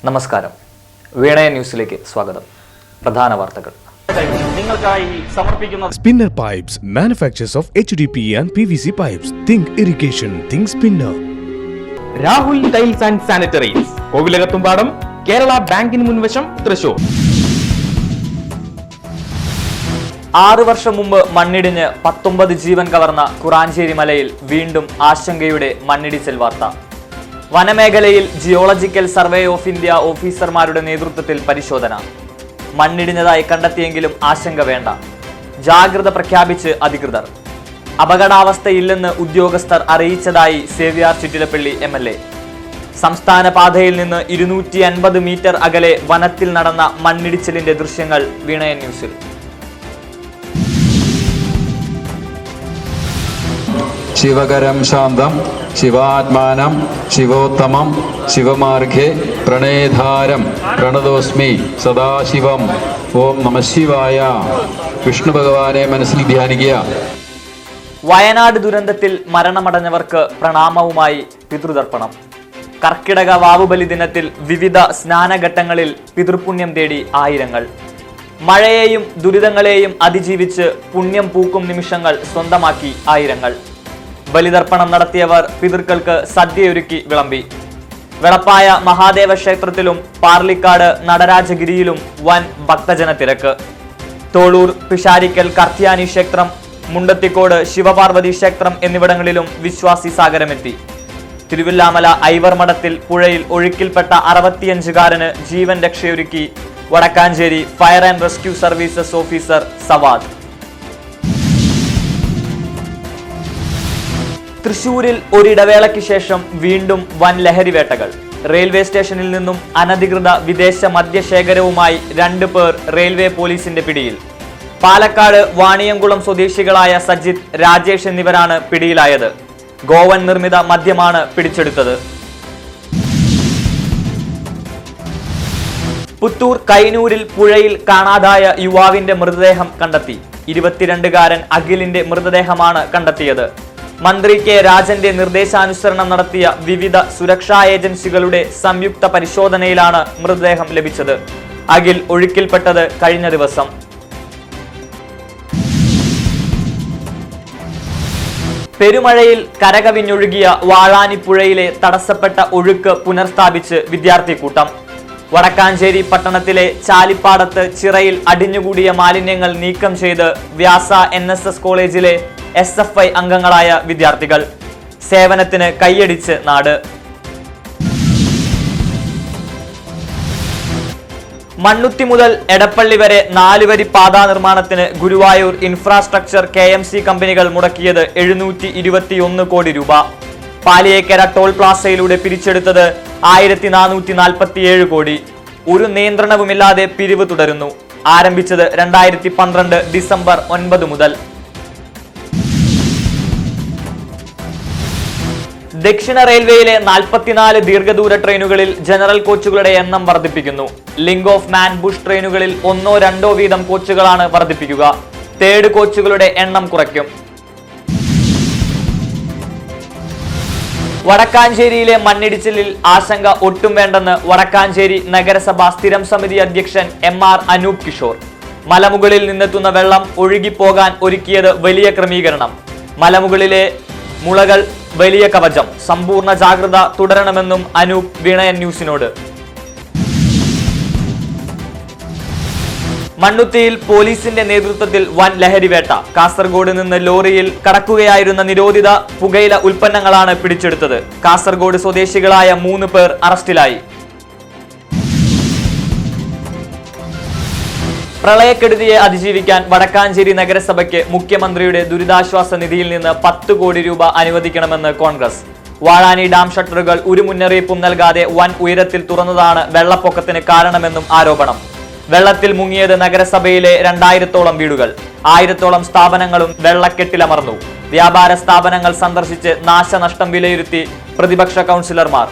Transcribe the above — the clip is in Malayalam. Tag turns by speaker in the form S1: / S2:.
S1: നമസ്കാരം. വീണയ ന്യൂസിലേക്ക് സ്വാഗതം. പ്രധാന വാർത്തകൾ
S2: നിങ്ങൾക്കായി സമർപ്പിക്കുന്ന
S3: Spinner Pipes, manufacturers of HDPE and PVC pipes. Think irrigation, think Spinner.
S2: Rahul tiles and sanitaries, Kovilakathumpadam, Kerala ബാങ്കിന് മുൻവശം, തൃശൂർ.
S1: 6 വർഷം മുമ്പ് മണ്ണിടിഞ്ഞ് 19 ജീവൻ കവർന്ന കുറാഞ്ചേരി മലയിൽ വീണ്ടും ആശങ്കയുടെ മണ്ണിടിച്ചിൽ വാർത്ത. വനമേഖലയിൽ ജിയോളജിക്കൽ സർവേ ഓഫ് ഇന്ത്യ ഓഫീസർമാരുടെ നേതൃത്വത്തിൽ പരിശോധന. മണ്ണിടിഞ്ഞതായി കണ്ടെത്തിയെങ്കിലും ആശങ്ക വേണ്ട, ജാഗ്രത പ്രഖ്യാപിച്ച് അധികൃതർ. അപകടാവസ്ഥയില്ലെന്ന് ഉദ്യോഗസ്ഥർ അറിയിച്ചതായി സേവ്യാർ ചിറ്റിലപ്പള്ളി MLA. സംസ്ഥാന പാതയിൽ നിന്ന് 250 മീറ്റർ അകലെ വനത്തിൽ നടന്ന മണ്ണിടിച്ചിലിന്റെ ദൃശ്യങ്ങൾ വീണയ ന്യൂസിൽ.
S4: ശിവകരം ശാന്തം ശിവാത്മാനം ശിവോത്തമം ശിവമാർഗേ പ്രണേധാരം പ്രണതോസ്മി സദാശിവം. ഓം നമഃശിവായ. വിഷ്ണു ഭഗവാനെ മനസ്സിൽ ധ്യാനിക്കുക.
S1: വയനാട് ദുരന്തത്തിൽ മരണമടഞ്ഞവർക്ക് പ്രണാമവുമായി പിതൃതർപ്പണം. കർക്കിടക വാവുബലി ദിനത്തിൽ വിവിധ സ്നാനഘട്ടങ്ങളിൽ പിതൃപുണ്യം തേടി ആയിരങ്ങൾ. മഴയെയും ദുരിതങ്ങളെയും അതിജീവിച്ച് പുണ്യം പൂക്കും നിമിഷങ്ങൾ സ്വന്തമാക്കി ആയിരങ്ങൾ. ബലിതർപ്പണം നടത്തിയവർ പിതൃക്കൾക്ക് സദ്യയൊരുക്കി വിളമ്പി. വെളപ്പായ മഹാദേവ ക്ഷേത്രത്തിലും പാർലിക്കാട് നടരാജഗിരിയിലും വൻ ഭക്തജന തിരക്ക്. തോളൂർ പിഷാരിക്കൽ കർത്തിയാനി ക്ഷേത്രം, മുണ്ടത്തിക്കോട് ശിവപാർവതി ക്ഷേത്രം എന്നിവിടങ്ങളിലും വിശ്വാസി സാഗരമെത്തി. തിരുവില്ലാമല ഐവർ മഠത്തിൽ പുഴയിൽ ഒഴുക്കിൽപ്പെട്ട 65-കാരന് ജീവൻ രക്ഷയൊരുക്കി Vadakkancherry fire and rescue services officer Savad. തൃശൂരിൽ ഒരിടവേളയ്ക്ക് ശേഷം വീണ്ടും വൻ ലഹരിവേട്ടകൾ. റെയിൽവേ സ്റ്റേഷനിൽ നിന്നും അനധികൃത വിദേശ മദ്യശേഖരവുമായി 2 പേർ റെയിൽവേ പോലീസിന്റെ പിടിയിൽ. പാലക്കാട് വാണിയംകുളം സ്വദേശികളായ സജിത്, രാജേഷ് എന്നിവരാണ് പിടിയിലായത്. ഗോവൻ നിർമ്മിത മദ്യമാണ് പിടിച്ചെടുത്തത്. പുത്തൂർ കൈനൂരിൽ പുഴയിൽ കാണാതായ യുവാവിന്റെ മൃതദേഹം കണ്ടെത്തി. 22-കാരൻ അഖിലിന്റെ മൃതദേഹമാണ് കണ്ടെത്തിയത്. മന്ത്രി കെ രാജന്റെ നിർദ്ദേശാനുസരണം നടത്തിയ വിവിധ സുരക്ഷാ ഏജൻസികളുടെ സംയുക്ത പരിശോധനയിലാണ് മൃതദേഹം ലഭിച്ചത്. അഖിൽ ഒഴുക്കിൽപ്പെട്ടത് കഴിഞ്ഞ ദിവസം. പെരുമഴയിൽ കരകവിഞ്ഞൊഴുകിയ വാഴാനിപ്പുഴയിലെ തടസ്സപ്പെട്ട ഒഴുക്ക് പുനഃസ്ഥാപിച്ച് വിദ്യാർത്ഥി കൂട്ടം. വടക്കാഞ്ചേരി പട്ടണത്തിലെ ചാലിപ്പാടത്ത് ചിറയിൽ അടിഞ്ഞുകൂടിയ മാലിന്യങ്ങൾ നീക്കം ചെയ്ത് വ്യാസ NSS കോളേജിലെ SFI അംഗങ്ങളായ വിദ്യാർത്ഥികൾ. സേവനത്തിന് കൈയടിച്ച് നാട്. മണ്ണുത്തി മുതൽ എടപ്പള്ളി വരെ 4 വരി പാതാ നിർമ്മാണത്തിന് ഗുരുവായൂർ ഇൻഫ്രാസ്ട്രക്ചർ KMC കമ്പനികൾ മുടക്കിയത് 721 കോടി രൂപ. പാലിയേക്കര ടോൾ പ്ലാസയിലൂടെ പിരിച്ചെടുത്തത് 1447 കോടി. ഒരു നിയന്ത്രണവുമില്ലാതെ പിരിവ് തുടരുന്നു. ആരംഭിച്ചത് 2012 ഡിസംബർ 9 മുതൽ. ദക്ഷിണ റെയിൽവേയിലെ 44 ദീർഘദൂര ട്രെയിനുകളിൽ ജനറൽ കോച്ചുകളുടെ എണ്ണം വർദ്ധിപ്പിക്കുന്നു. ലിങ്ക് ഓഫ് മാൻ ബുഷ് ട്രെയിനുകളിൽ 1-2 വീതം കോച്ചുകളാണ് വർദ്ധിപ്പിക്കുക. തേർഡ് കോച്ചുകളുടെ എണ്ണം കുറയ്ക്കും. വടക്കാഞ്ചേരിയിലെ മണ്ണിടിച്ചിലിൽ ആശങ്ക ഒട്ടും വേണ്ടെന്ന് വടക്കാഞ്ചേരി നഗരസഭ സ്ഥിരം സമിതി അധ്യക്ഷൻ MR അനൂപ് കിഷോർ. മലമുകളിൽ നിന്നെത്തുന്ന വെള്ളം ഒഴുകിപ്പോകാൻ ഒരുക്കിയത് വലിയ ക്രമീകരണം. മലമുകളിലെ മുളകൾ വലിയ കവചം. സമ്പൂർണ്ണ ജാഗ്രത തുടരണമെന്നും അനൂപ് വീണയ ന്യൂസിനോട്. മണ്ണുത്തിയിൽ പോലീസിന്റെ നേതൃത്വത്തിൽ വൻ ലഹരിവേട്ട. കാസർഗോഡ് നിന്ന് ലോറിയിൽ കടക്കുകയായിരുന്ന നിരോധിത പുകയില ഉൽപ്പന്നങ്ങളാണ് പിടിച്ചെടുത്തത്. കാസർഗോഡ് സ്വദേശികളായ 3 പേർ അറസ്റ്റിലായി. പ്രളയക്കെടുതിയെ അതിജീവിക്കാൻ വടക്കാഞ്ചേരി നഗരസഭയ്ക്ക് മുഖ്യമന്ത്രിയുടെ ദുരിതാശ്വാസ നിധിയിൽ നിന്ന് 10 കോടി രൂപ അനുവദിക്കണമെന്ന് കോൺഗ്രസ്. വാഴാനി ഡാം ഷട്ടറുകൾ ഒരു മുന്നറിയിപ്പും നൽകാതെ വൻ ഉയരത്തിൽ തുറന്നതാണ് വെള്ളപ്പൊക്കത്തിന് കാരണമെന്നും ആരോപണം. വെള്ളത്തിൽ മുങ്ങിയത് നഗരസഭയിലെ 2000-ഓളം വീടുകൾ. 1000-ഓളം സ്ഥാപനങ്ങളും വെള്ളക്കെട്ടിലമർന്നു. വ്യാപാര സ്ഥാപനങ്ങൾ സന്ദർശിച്ച് നാശനഷ്ടം വിലയിരുത്തി പ്രതിപക്ഷ കൗൺസിലർമാർ.